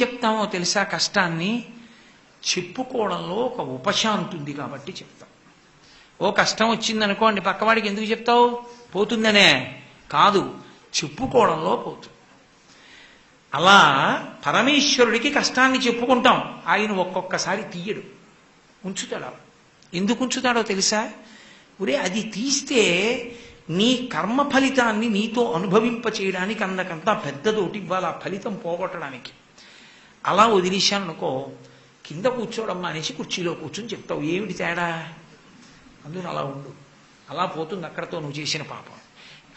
చెప్తామో తెలుసా కష్టాన్ని? చెప్పుకోవడంలో ఒక ఉపశాంతి ఉంది కాబట్టి చెప్తాం. ఓ కష్టం వచ్చిందనుకోండి, పక్కవాడికి ఎందుకు చెప్తావు? పోతుందనే కాదు, చెప్పుకోవడంలో పోతుంది. అలా పరమేశ్వరుడికి కష్టాన్ని చెప్పుకుంటాం, ఆయన ఒక్కొక్కసారి తీయడు, ఉంచుతాడు. ఎందుకు ఉంచుతాడో తెలుసా? ఒరే, అది తీస్తే నీ కర్మ ఫలితాన్ని నీతో అనుభవింప చేయడానికి అందకంతా పెద్దదోటి ఇవ్వాలి, ఆ ఫలితం పోగొట్టడానికి. అలా వదిలేశాను అనుకో, కింద కూర్చోవడం అనేసి కుర్చీలో కూర్చొని చెప్తావు. ఏమిటి తేడా? అందుకని అలా ఉండు, అలా పోతుంది అక్కడతో నువ్వు చేసిన పాపం.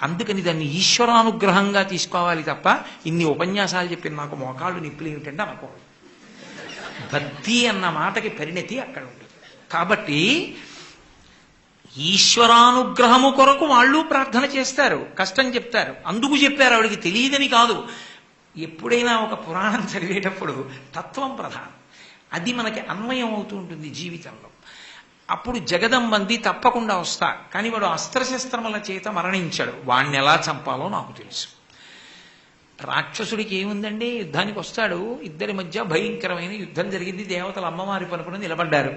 అందుకని దాన్ని ఈశ్వరానుగ్రహంగా తీసుకోవాలి తప్ప ఇన్ని ఉపన్యాసాలు చెప్పిన నాకు మోకాళ్ళు నిప్పులు ఏమిటంటే అనుకోవాలి. భక్తి అన్న మాటకి పరిణతి అక్కడ ఉంటుంది. కాబట్టి ఈశ్వరానుగ్రహము కొరకు వాళ్ళు ప్రార్థన చేస్తారు, కష్టం చెప్తారు. అందుకు చెప్పారు, ఆవిడికి తెలియదని కాదు. ఎప్పుడైనా ఒక పురాణం చదివేటప్పుడు తత్వం ప్రధానం, అది మనకి అన్వయం అవుతూ ఉంటుంది జీవితంలో. అప్పుడు జగదంబంది తప్పకుండా వస్తా, కానీ వాడు అస్త్రశస్త్రముల చేత మరణించాడు. వాణ్ణి ఎలా చంపాలో నాకు తెలుసు. రాక్షసుడికి ఏముందండి, యుద్ధానికి వస్తాడు. ఇద్దరి మధ్య భయంకరమైన యుద్ధం జరిగింది. దేవతలు అమ్మవారి పలుపున నిలబడ్డారు.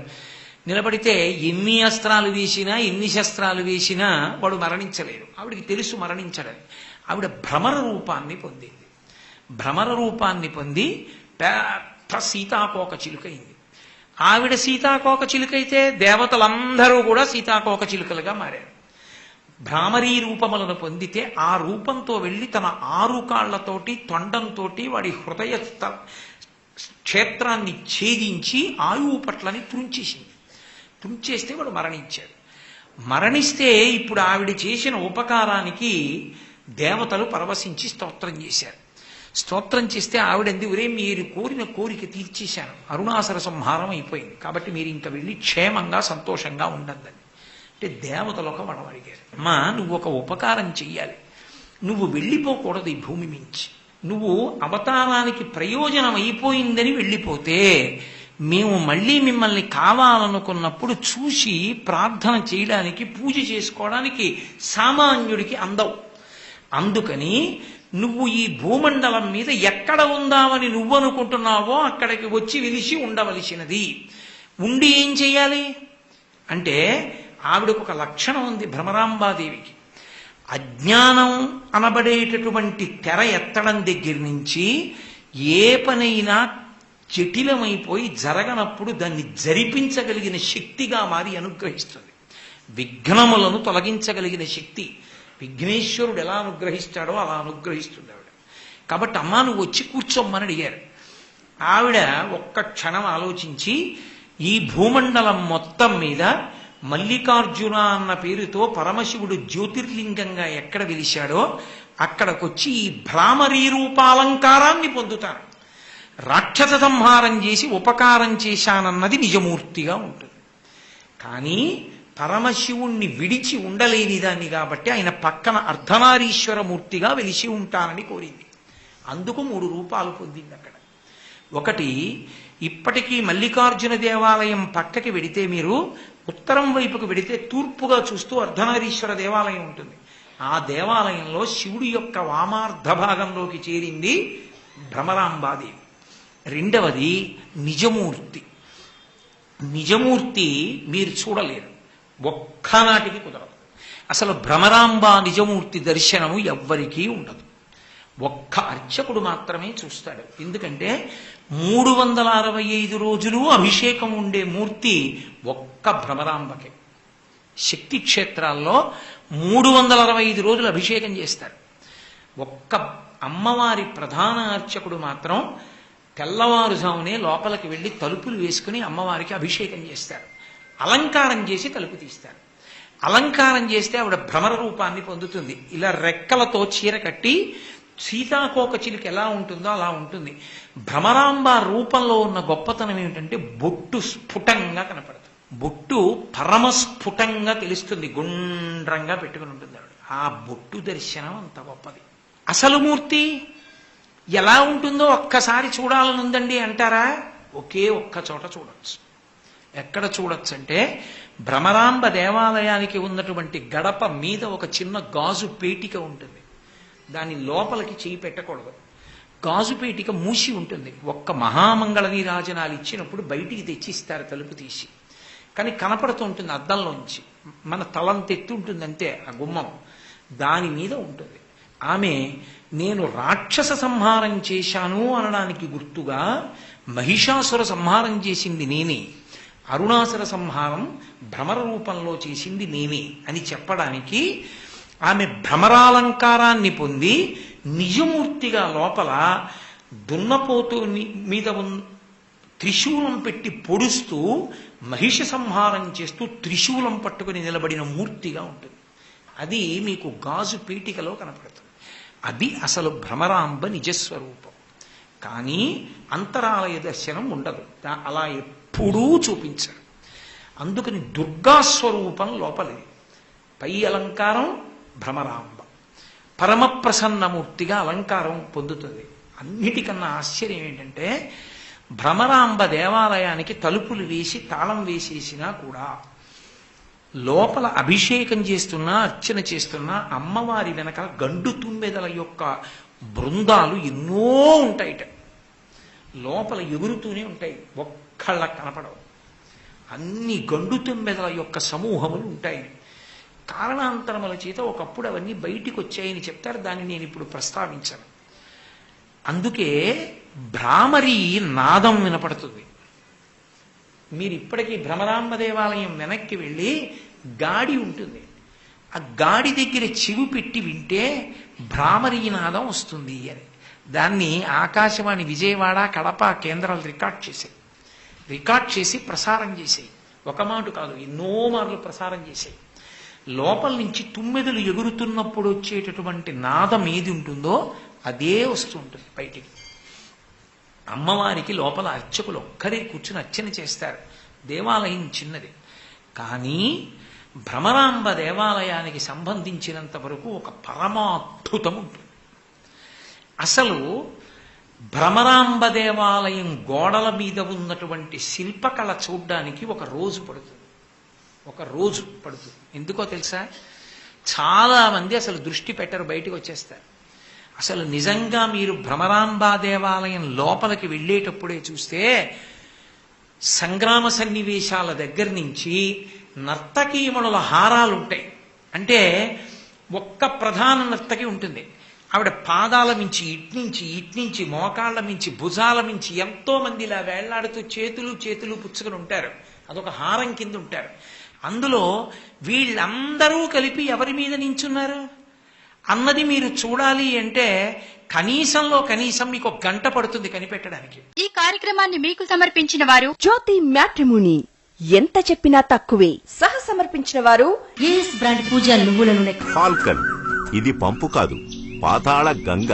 నిలబడితే ఎన్ని అస్త్రాలు వేసినా, ఎన్ని శస్త్రాలు వేసినా వాడు మరణించలేడు. ఆవిడికి తెలుసు మరణించడని. ఆవిడ భ్రమర రూపాన్ని పొందింది. భ్రమర రూపాన్ని పొంది పెద్ద సీతాకోక చిలుకైంది. ఆవిడ సీతాకోక చిలుకైతే దేవతలందరూ కూడా సీతాకోక చిలుకలుగా మారారు. భ్రామరీ రూపములను పొందితే ఆ రూపంతో వెళ్ళి తన 6 కాళ్లతోటి తొండంతో వాడి హృదయ క్షేత్రాన్ని ఛేదించి ఆయువు పట్లని తుంచేసింది. తుంచేస్తే వాడు మరణించాడు. మరణిస్తే ఇప్పుడు ఆవిడ చేసిన ఉపకారానికి దేవతలు పరవశించి స్తోత్రం చేశారు. స్తోత్రం చేస్తే ఆవిడంది, ఒరే మీరు కోరిన కోరిక తీర్చేశాను, అరుణాసుర సంహారం అయిపోయింది, కాబట్టి మీరు ఇంకా వెళ్ళి క్షేమంగా సంతోషంగా ఉండండి అంటే దేవతలు ఒక వరం అడిగారు. అమ్మా, నువ్వు ఒక ఉపకారం చెయ్యాలి, నువ్వు వెళ్ళిపోకూడదు ఈ భూమి మించి. నువ్వు అవతారానికి ప్రయోజనం అయిపోయిందని వెళ్ళిపోతే మేము మళ్ళీ మిమ్మల్ని కావాలనుకున్నప్పుడు చూసి ప్రార్థన చేయడానికి, పూజ చేసుకోవడానికి సామాన్యుడికి అందవు. అందుకని నువ్వు ఈ భూమండలం మీద ఎక్కడ ఉందామని నువ్వు అనుకుంటున్నావో అక్కడికి వచ్చి వెలిసి ఉండవలసినది. ఉండి ఏం చెయ్యాలి అంటే, ఆవిడకు ఒక లక్షణం ఉంది భ్రమరాంబాదేవికి. అజ్ఞానం అనబడేటటువంటి తెర ఎత్తడం దగ్గర నుంచి ఏ పనైనా జటిలమైపోయి జరగనప్పుడు దాన్ని జరిపించగలిగిన శక్తిగా మారి అనుగ్రహిస్తుంది. విఘ్నములను తొలగించగలిగిన శక్తి విఘ్నేశ్వరుడు ఎలా అనుగ్రహిస్తాడో అలా అనుగ్రహిస్తుంది ఆవిడ. కాబట్టి అమ్మా నువ్వు వచ్చి కూర్చోమ్మని అడిగారు. ఆవిడ ఒక్క క్షణం ఆలోచించి, ఈ భూమండలం మొత్తం మీద మల్లికార్జున అన్న పేరుతో పరమశివుడు జ్యోతిర్లింగంగా ఎక్కడ వెలిశాడో అక్కడికొచ్చి ఈ భ్రామరీ రూపాలంకారాన్ని పొందుతాను. రాక్షస సంహారం చేసి ఉపకారం చేశానన్నది నిజమూర్తిగా ఉంటుంది. కానీ పరమశివుణ్ణి విడిచి ఉండలేని దాన్ని కాబట్టి ఆయన పక్కన అర్ధనారీశ్వర మూర్తిగా వెలిసి ఉంటానని కోరింది. అందుకు 3 రూపాలు పొందింది అక్కడ. ఒకటి, ఇప్పటికీ మల్లికార్జున దేవాలయం పక్కకి వెడితే, మీరు ఉత్తరం వైపుకు వెడితే తూర్పుగా చూస్తూ అర్ధనారీశ్వర దేవాలయం ఉంటుంది. ఆ దేవాలయంలో శివుడి యొక్క వామార్ధ భాగంలోకి చేరింది భ్రమరాంబాదేవి. రెండవది నిజమూర్తి. నిజమూర్తి మీరు చూడలేరు, ఒక్కనాటికి కుదరదు. అసలు భ్రమరాంబ నిజమూర్తి దర్శనము ఎవ్వరికీ ఉండదు. ఒక్క అర్చకుడు మాత్రమే చూస్తాడు. ఎందుకంటే 365 రోజులు అభిషేకం ఉండే మూర్తి ఒక్క భ్రమరాంబకే. శక్తి క్షేత్రాల్లో 365 రోజులు అభిషేకం చేస్తారు. ఒక్క అమ్మవారి ప్రధాన అర్చకుడు మాత్రం తెల్లవారుజామునే లోపలికి వెళ్ళి తలుపులు వేసుకుని అమ్మవారికి అభిషేకం చేస్తారు. అలంకారం చేసి తలుపు తీస్తారు. అలంకారం చేస్తే ఆవిడ భ్రమర రూపాన్ని పొందుతుంది. ఇలా రెక్కలతో చీర కట్టి సీతాకోక చిలుక ఎలా ఉంటుందో అలా ఉంటుంది. భ్రమరాంబ రూపంలో ఉన్న గొప్పతనం ఏమిటంటే, బొట్టు స్ఫుటంగా కనపడుతుంది. బొట్టు పరమస్ఫుటంగా తెలుస్తుంది, గుండ్రంగా పెట్టుకుని ఉంటుంది ఆవిడ. ఆ బొట్టు దర్శనం అంత గొప్పది. అసలు మూర్తి ఎలా ఉంటుందో ఒక్కసారి చూడాలనుందండి అంటారా? ఒకే ఒక్క చోట చూడొచ్చు. ఎక్కడ చూడొచ్చు అంటే, భ్రమరాంబ దేవాలయానికి ఉన్నటువంటి గడప మీద ఒక చిన్న గాజు పేటిక ఉంటుంది. దాని లోపలికి చేయి పెట్టకూడదు. గాజుపేటిక మూసి ఉంటుంది. ఒక్క మహామంగళ నీరాజనాలు ఇచ్చినప్పుడు బయటికి తెచ్చిస్తారు తలుపు తీసి, కానీ కనపడుతూ ఉంటుంది అద్దంలోంచి. మన తలంతెత్తు ఉంటుంది అంతే ఆ గుమ్మం, దాని మీద ఉంటుంది. ఆమె నేను రాక్షస సంహారం చేశాను అనడానికి గుర్తుగా మహిషాసుర సంహారం చేసింది నేనే, అరుణాసుర సంహారం భ్రమర రూపంలో చేసింది నేనే అని చెప్పడానికి ఆమె భ్రమరాలంకారాన్ని పొంది నిజమూర్తిగా లోపల దున్నపోతు మీద త్రిశూలం పెట్టి పొడుస్తూ మహిష సంహారం చేస్తూ త్రిశూలం పట్టుకుని నిలబడిన మూర్తిగా ఉంటుంది. అది మీకు గాజు పీఠికలో కనపడుతుంది. అది అసలు భ్రమరాంబ నిజస్వరూపం. కానీ అంతరాలయ దర్శనం ఉండదు, అలా ఎప్పుడూ చూపించరు. అందుకని దుర్గాస్వరూపం లోపలిది. పై అలంకారం భ్రమరాంబ, పరమప్రసన్నమూర్తిగా అలంకారం పొందుతుంది. అన్నిటికన్నా ఆశ్చర్యం ఏంటంటే భ్రమరాంబ దేవాలయానికి తలుపులు వేసి తాళం వేసేసినా కూడా లోపల అభిషేకం చేస్తున్నా అర్చన చేస్తున్నా అమ్మవారి వెనక గండు తుమ్మెదల యొక్క బృందాలు ఎన్నో ఉంటాయిట. లోపల ఎగురుతూనే ఉంటాయి, ఒక్కళ్ళకి కనపడవు. అన్ని గండు తుమ్మెదల యొక్క సమూహములు ఉంటాయి. కారణాంతరముల చేత ఒకప్పుడు అవన్నీ బయటికి వచ్చాయని చెప్తారు, దాన్ని నేను ఇప్పుడు ప్రస్తావించాను. అందుకే భ్రామరి నాదం వినపడుతుంది. మీరు ఇప్పటికీ భ్రమరాంబ దేవాలయం వెనక్కి వెళ్ళి గాడి ఉంటుంది, ఆ గాడి దగ్గర చెవి పెట్టి వింటే భ్రామరీ నాదం వస్తుంది అని. దాన్ని ఆకాశవాణి విజయవాడ కడప కేంద్రాలు రికార్డ్ చేసి ప్రసారం చేసాయి. ఒక మాట కాదు, ఎన్నో మార్లు ప్రసారం చేసాయి. లోపల నుంచి తుమ్మెదలు ఎగురుతున్నప్పుడు వచ్చేటటువంటి నాదం ఏది ఉంటుందో అదే వస్తూ ఉంటుంది బయటికి. అమ్మవారికి లోపల అర్చకులు ఒక్కరే కూర్చుని అర్చన చేస్తారు. దేవాలయం చిన్నది, కానీ భ్రమరాంబ దేవాలయానికి సంబంధించినంత వరకు ఒక పరమాద్భుతం ఉంటుంది. అసలు భ్రమరాంబ దేవాలయం గోడల మీద ఉన్నటువంటి శిల్పకళ చూడ్డానికి ఒక రోజు పడుతుంది. ఎందుకో తెలుసా? చాలా మంది అసలు దృష్టి పెట్టరు, బయటకు వచ్చేస్తారు. అసలు నిజంగా మీరు భ్రమరాంబా దేవాలయం లోపలికి వెళ్ళేటప్పుడే చూస్తే సంగ్రామ సన్నివేశాల దగ్గర నుంచి నర్తకీమణుల హారాలు ఉంటాయి. అంటే ఒక్క ప్రధాన నర్తకి ఉంటుంది, ఆవిడ పాదాల మించి ఇట్నుంచి మోకాళ్ళ మించి భుజాల మించి ఎంతో మంది ఇలా వేళ్లాడుతూ చేతులు పుచ్చుకొని ఉంటారు. అదొక హారం కింద ఉంటారు. అందులో వీళ్ళందరూ కలిపి ఎవరి మీద నించున్నారు అన్నది మీరు చూడాలి అంటే కనీసంలో కనీసం మీకు ఒక గంట పడుతుంది కనిపెట్టడానికి. ఈ కార్యక్రమాన్ని మీకు సమర్పించిన వారు జ్యోతి మ్యాట్రిమోనీ. ఎంత చెప్పినా తక్కువే. సహ సమర్పించిన వారు ఏఎస్ బ్రాండ్ పూజ నువ్వుల నూనె. ఫాల్కన్, ఇది పంపు కాదు, పాతాళ గంగ.